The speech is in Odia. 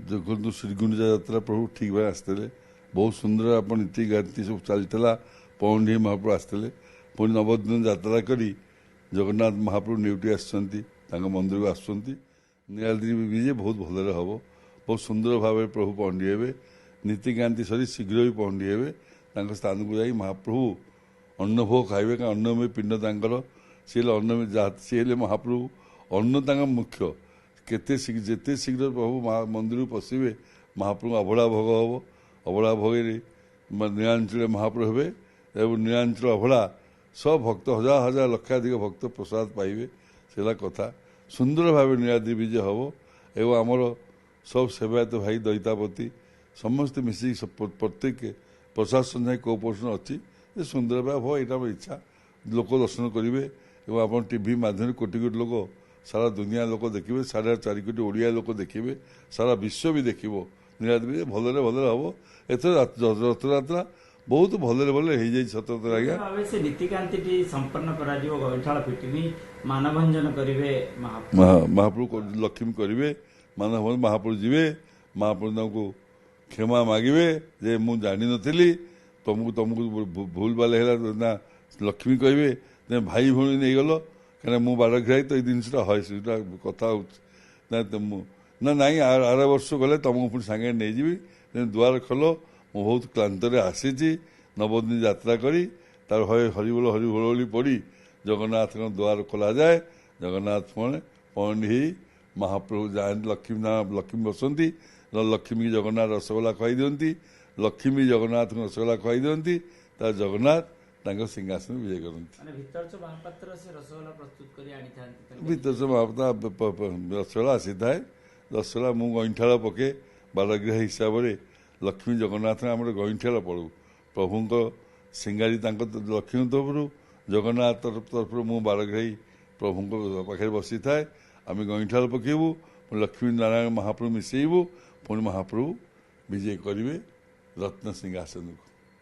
ଦେଖନ୍ତୁ ଶ୍ରୀଗୁଣ୍ଡିଚା ଯାତ୍ରା ପ୍ରଭୁ ଠିକ୍ ଭାବେ ଆସିଥିଲେ। ବହୁତ ସୁନ୍ଦର ଆପଣ ନୀତିକାନ୍ତି ସବୁ ଚାଲିଥିଲା। ପୌଣ୍ଡୀ ମହାପ୍ରଭୁ ଆସିଥିଲେ। ପୁଣି ନବଦିନ ଯାତ୍ରା କରି ଜଗନ୍ନାଥ ମହାପ୍ରଭୁ ନେଉଟି ଆସିଛନ୍ତି, ତାଙ୍କ ମନ୍ଦିରକୁ ଆସୁଛନ୍ତି। ନୀଳାଦ୍ରି ବିଜେ ବହୁତ ଭଲରେ ହେବ। ବହୁତ ସୁନ୍ଦର ଭାବରେ ପ୍ରଭୁ ପହଣ୍ଡି ହେବେ। ନୀତିକାନ୍ତି ସରି ଶୀଘ୍ର ବି ପହଣ୍ଡି ହେବେ। ତାଙ୍କ ସ୍ଥାନକୁ ଯାଇ ମହାପ୍ରଭୁ ଅନ୍ନଭୋଗ ଖାଇବେ। କାରଣ ଅନ୍ନମୟ ପିଣ୍ଡ ତାଙ୍କର, ସିଏ ହେଲେ ମହାପ୍ରଭୁ, ଅନ୍ନ ତାଙ୍କ ମୁଖ୍ୟ। ଯେତେ ଶୀଘ୍ର ପ୍ରଭୁ ମନ୍ଦିରକୁ ପଶିବେ ମହାପ୍ରଭୁ ଅଭଡ଼ା ଭୋଗ ହେବ। ଅଭଡ଼ା ଭୋଗରେ ନୀଳାଞ୍ଚଳରେ ମହାପ୍ରଭୁ ହେବେ ଏବଂ ନୀଳାଞ୍ଚଳ ଅଭଡ଼ା ସବ ଭକ୍ତ ହଜାର ହଜାର ଲକ୍ଷାଧିକ ଭକ୍ତ ପ୍ରସାଦ ପାଇବେ। ସେଇଟା କଥା। ସୁନ୍ଦର ଭାବେ ନୀଳାଦ୍ରି ବିଜେ ହେବ ଏବଂ ଆମର ସବୁ ସେବାୟତ ଭାଇ ଦଇତାପତି ସମସ୍ତେ ମିଶିକି ପ୍ରତ୍ୟେକ ପ୍ରଶାସନ ଯାଇ କୋପରେସନ ଅଛି ଯେ ସୁନ୍ଦର ଭାବେ ହେବ। ଏଇଟା ଆମର ଇଚ୍ଛା। ଲୋକ ଦର୍ଶନ କରିବେ ଏବଂ ଆପଣ ଟିଭି ମାଧ୍ୟମରେ କୋଟି କୋଟି ଲୋକ, ସାରା ଦୁନିଆ ଲୋକ ଦେଖିବେ, 4.5 କୋଟି ଓଡ଼ିଆ ଲୋକ ଦେଖିବେ, ସାରା ବିଶ୍ୱ ବି ଦେଖିବ। ନୀଳାଦ୍ରି ଭଲରେ ଭଲରେ ହେବ। ଏଥର ରଥଯାତ୍ରା ବହୁତ ଭଲରେ ଭଲରେ ହେଇଯାଇଛି। ସତତ ଆଜ୍ଞା ସେ ନୀତିକାନ୍ତିଟି ସମ୍ପନ୍ନ କରାଯିବ। ଗଇଁଠାଳ ପିଟିବି, ମାନଭଞ୍ଜନ କରିବେ ମହାପ୍ରଭୁ, ଲକ୍ଷ୍ମୀ କରିବେ ମହାପ୍ରଭୁ ଯିବେ। ମହାପ୍ରଭୁ ତାଙ୍କୁ କ୍ଷମା ମାଗିବେ ଯେ ମୁଁ ଜାଣିନଥିଲି, ତମକୁ ଭୁଲ ଭାଲ ହେଲା ନା। ଲକ୍ଷ୍ମୀ କହିବେ ଯେ ଭାଇ ଭଉଣୀ ନେଇଗଲ, କାହିଁକିନା ମୁଁ ବାଡ଼ଘାଇ ତ ଏଇ ଜିନିଷଟା হয়, ସେଟା କଥା ହେଉଛି ନା ନାଇଁ ଆର ବର୍ଷ ଗଲେ ତମକୁ ପୁଣି ସାଙ୍ଗରେ ନେଇଯିବି। ଦୁଆର ଖୋଲ, ମୁଁ ବହୁତ କ୍ଳାନ୍ତରେ ଆସିଛି। ନବଦିନ ଯାତ୍ରା କରି ତାର ହରିବୋଲ ହରିବୋଳି ପଡ଼ି ଜଗନ୍ନାଥଙ୍କ ଦ୍ୱାର ଖୋଲାଯାଏ। ଜଗନ୍ନାଥ ପହଣ୍ଡି ହେଇ ମହାପ୍ରଭୁ ଯାଆନ୍ତି। ଲକ୍ଷ୍ମୀ ବସନ୍ତି। ଲକ୍ଷ୍ମୀକି ଜଗନ୍ନାଥ ରସଗୋଲା ଖୁଆଇ ଦିଅନ୍ତି। ଲକ୍ଷ୍ମୀ ଜଗନ୍ନାଥଙ୍କୁ ରସଗୋଲା ଖୁଆଇ ଦିଅନ୍ତି। ତା ଜଗନ୍ନାଥ ତାଙ୍କ ସିଂହାସନ ବିଜେ କରନ୍ତି। ଭିତରଛ ମହାପାତ୍ର ରସଗୋଲା ଆସିଥାଏ। ରସଗୋଲା ମୁଁ ଗଇଁଠାଳ ପକେ ବାଲଗୃହ ହିସାବରେ ଲକ୍ଷ୍ମୀ ଜଗନ୍ନାଥ ଆମର ଗଇଁଠାଳ ପଡ଼ୁ। ପ୍ରଭୁଙ୍କ ସିଙ୍ଗାରୀ ତାଙ୍କ ଲକ୍ଷ୍ମୀଙ୍କ ତରଫରୁ, ଜଗନ୍ନାଥ ତରଫରୁ ମୁଁ ବାଳଗ୍ରାହୀ ପ୍ରଭୁଙ୍କ ପାଖରେ ବସିଥାଏ। ଆମେ ଗଇଁଠାଳ ପକେଇବୁ, ଲକ୍ଷ୍ମୀ ନାରାୟଣ ମହାପ୍ରଭୁ ମିଶେଇବୁ, ପୁଣି ମହାପ୍ରଭୁ ବିଜେ କରିବେ ରତ୍ନ ସିଂହାସନକୁ।